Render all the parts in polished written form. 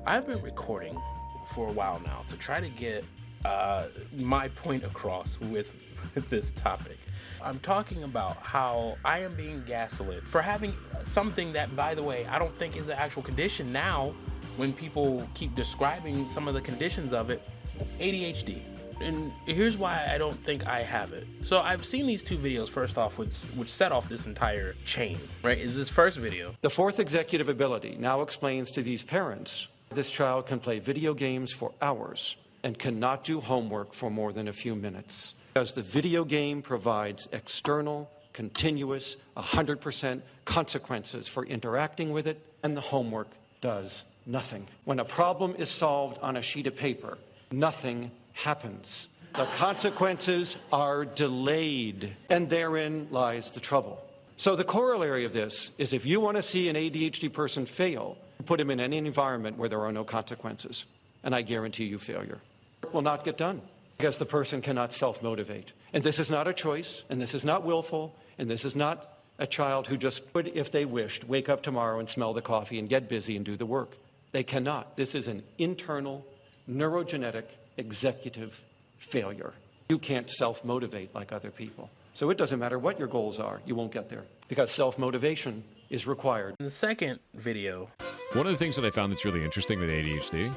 I've been recording for a while now to try to get my point across with this topic. I'm talking about how I am being gaslit for having something that, by the way, I don't think is an actual condition now when people keep describing some of the conditions of it. ADHD. And here's why I don't think I have it. So I've seen these two videos, first off, which set off this entire chain, right? Is this first video. The fourth executive ability now explains to these parents, this child can play video games for hours and cannot do homework for more than a few minutes. Because the video game provides external, continuous, 100% consequences for interacting with it, and the homework does nothing. When a problem is solved on a sheet of paper, nothing happens. The consequences are delayed, and therein lies the trouble. So the corollary of this is if you want to see an ADHD person fail, put him in any environment where there are no consequences, and I guarantee you failure. It will not get done because the person cannot self-motivate. And this is not a choice, and this is not willful, and this is not a child who just would, if they wished, wake up tomorrow and smell the coffee and get busy and do the work. They cannot. This is an internal, neurogenetic, executive failure. You can't self-motivate like other people. So it doesn't matter what your goals are, you won't get there because self-motivation is required. In the second video, one of the things that I found that's really interesting with ADHD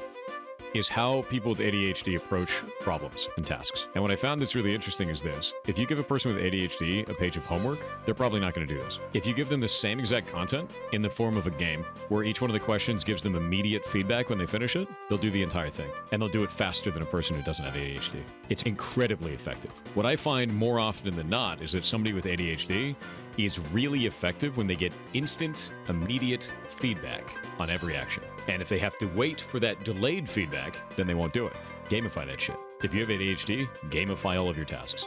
is how people with ADHD approach problems and tasks. And what I found that's really interesting is this. If you give a person with ADHD a page of homework, they're probably not going to do this. If you give them the same exact content in the form of a game, where each one of the questions gives them immediate feedback when they finish it, they'll do the entire thing. And they'll do it faster than a person who doesn't have ADHD. It's incredibly effective. What I find more often than not is that somebody with ADHD is really effective when they get instant, immediate feedback on every action. And if they have to wait for that delayed feedback, then they won't do it. Gamify that shit. If you have ADHD, gamify all of your tasks.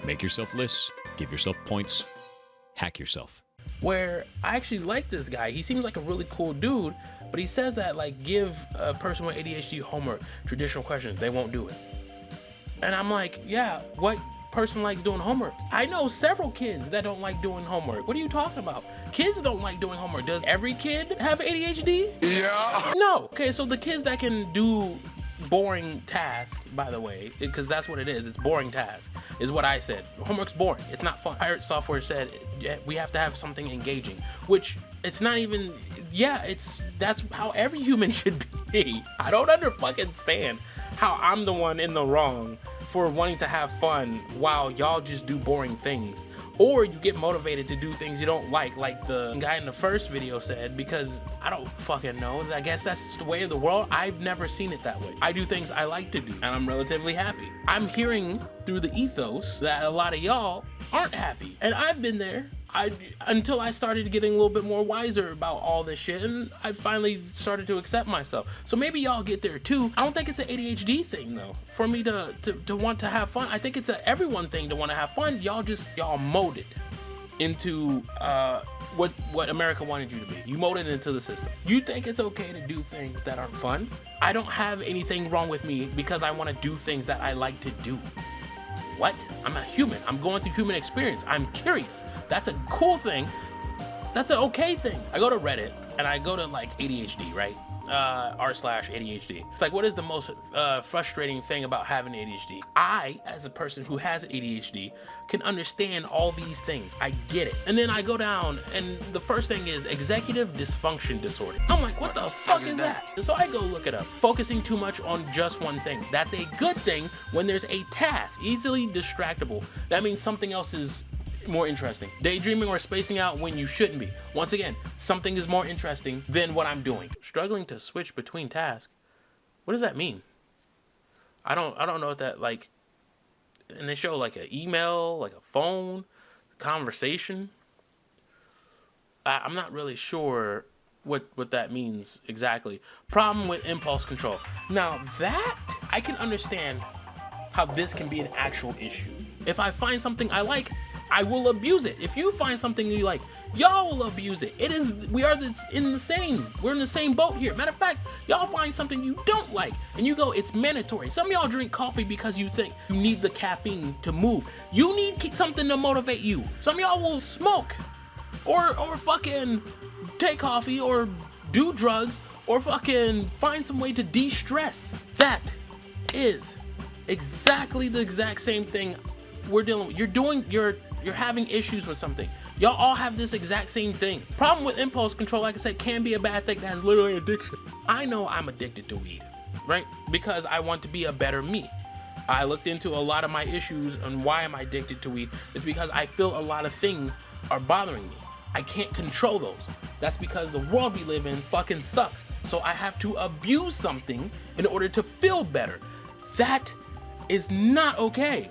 Make yourself lists, give yourself points, hack yourself. where I actually like this guy. He seems like a really cool dude, but he says that, like, give a person with ADHD homework, traditional questions, they won't do it. And I'm like, yeah, what person likes doing homework? I know several kids that don't like doing homework. What are you talking about? Kids don't like doing homework. Does every kid have ADHD? Yeah. No. Okay, so the kids that can do boring tasks, by the way, because that's what it is, it's boring tasks, is what I said. Homework's boring, it's not fun. Pirate Software said we have to have something engaging, which it's not even, yeah, that's how every human should be. I don't understand how I'm the one in the wrong for wanting to have fun while y'all just do boring things. Or you get motivated to do things you don't like the guy in the first video said, because I don't fucking know. I guess that's the way of the world. I've never seen it that way. I do things I like to do, and I'm relatively happy. I'm hearing through the ethos that a lot of y'all aren't happy, and I've been there. Until I started getting a little bit more wiser about all this shit, and I finally started to accept myself. So maybe y'all get there too. I don't think it's an ADHD thing though, for me to want to have fun. I think it's a everyone thing to want to have fun. Y'all molded into what America wanted you to be. You molded into the system. You think it's okay to do things that aren't fun? I don't have anything wrong with me because I want to do things that I like to do. What? I'm a human. I'm going through human experience. I'm curious. That's a cool thing. That's an okay thing. I go to Reddit and I go to like ADHD, right? r/ADHD. It's like, what is the most frustrating thing about having ADHD? I, as a person who has ADHD, can understand all these things. I get it. And then I go down and the first thing is executive dysfunction disorder. I'm like, what the fuck is that? So I go look it up. Focusing too much on just one thing. That's a good thing when there's a task. Easily distractible. That means something else is more interesting. Daydreaming or spacing out when you shouldn't be. Once again, something is more interesting than what I'm doing. Struggling to switch between tasks. What does that mean? I don't know what that, like, and they show like an email, like a phone, conversation. I'm not really sure what that means exactly. Problem with impulse control. Now that, I can understand how this can be an actual issue. If I find something I like, I will abuse it. If you find something you like, y'all will abuse it. We're in the same boat here. Matter of fact, y'all find something you don't like and you go, it's mandatory. Some of y'all drink coffee because you think you need the caffeine to move. You need something to motivate you. Some of y'all will smoke or fucking take coffee or do drugs or fucking find some way to de-stress. That is exactly the exact same thing we're dealing with. You're having issues with something. Y'all all have this exact same thing. Problem with impulse control, like I said, can be a bad thing. That's literally addiction. I know I'm addicted to weed, right? Because I want to be a better me. I looked into a lot of my issues and why am I addicted to weed. It's because I feel a lot of things are bothering me. I can't control those. That's because the world we live in fucking sucks. So I have to abuse something in order to feel better. That is not okay.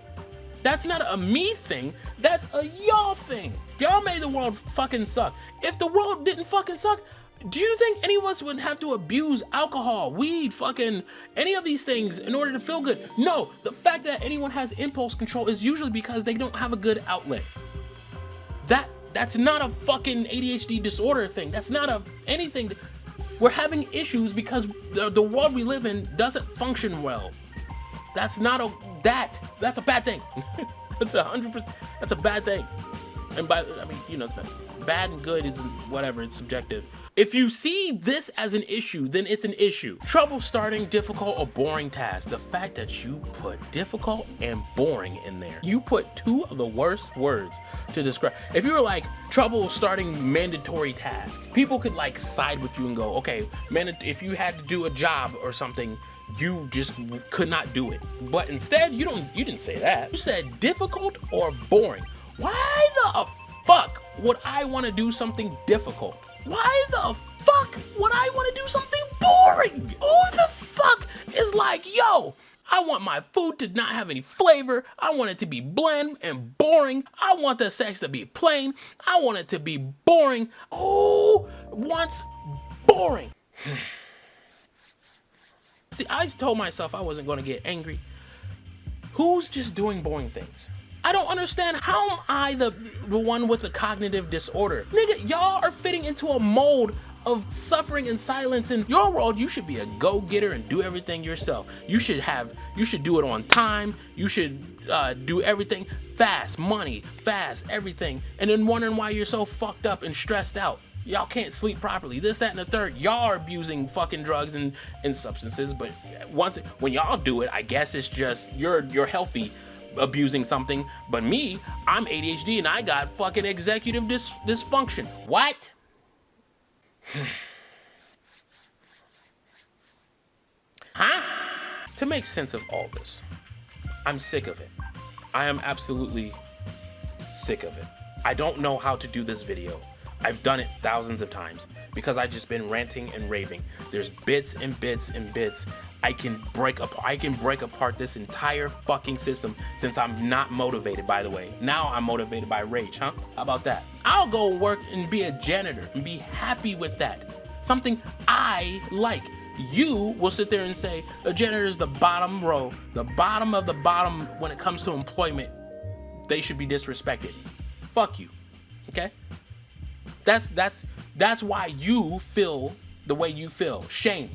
That's not a me thing, that's a y'all thing. Y'all made the world fucking suck. If the world didn't fucking suck, do you think any of us would have to abuse alcohol, weed, fucking any of these things in order to feel good? No, the fact that anyone has impulse control is usually because they don't have a good outlet. That's not a fucking ADHD disorder thing. That's not anything. We're having issues because the world we live in doesn't function well. That's not that's a bad thing. That's 100%. That's a bad thing. And it's not, bad and good is whatever, it's subjective. If you see this as an issue, then it's an issue. Trouble starting difficult or boring tasks. The fact that you put difficult and boring in there. You put two of the worst words to describe. If you were like trouble starting mandatory tasks, people could like side with you and go, okay, man, if you had to do a job or something, you just could not do it. But instead, you didn't say that. You said difficult or boring. Why the fuck would I want to do something difficult? Why the fuck would I want to do something boring? Who the fuck is like, yo, I want my food to not have any flavor. I want it to be bland and boring. I want the sex to be plain. I want it to be boring. Who wants boring? See, I told myself I wasn't going to get angry. Who's just doing boring things? I don't understand. How am I the one with the cognitive disorder? Nigga, y'all are fitting into a mold of suffering and silence. In your world, you should be a go-getter and do everything yourself. You should do it on time. You should do everything fast, money, fast, everything. And then wondering why you're so fucked up and stressed out. Y'all can't sleep properly, this, that, and the third. Y'all are abusing fucking drugs and substances, but when y'all do it, I guess it's just you're healthy abusing something. But me, I'm ADHD and I got fucking executive dysfunction. What? Huh? To make sense of all this, I'm sick of it. I am absolutely sick of it. I don't know how to do this video. I've done it thousands of times because I've just been ranting and raving. There's bits and bits and bits. I can break apart this entire fucking system since I'm not motivated, by the way. Now I'm motivated by rage, huh? How about that? I'll go work and be a janitor and be happy with that. Something I like. You will sit there and say a janitor is the bottom row, the bottom of the bottom when it comes to employment. They should be disrespected. Fuck you, okay? That's why you feel the way you feel. Shame.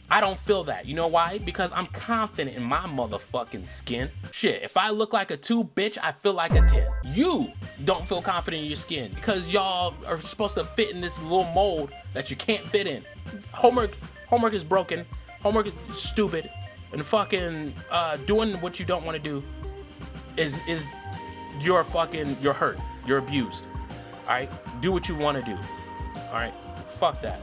I don't feel that. You know why? Because I'm confident in my motherfucking skin. Shit, if I look like a 2, bitch, I feel like a 10. You don't feel confident in your skin because y'all are supposed to fit in this little mold that you can't fit in. Homework is broken. Homework is stupid. And fucking doing what you don't want to do is you're hurt. You're abused. All right? Do what you want to do. All right? Fuck that.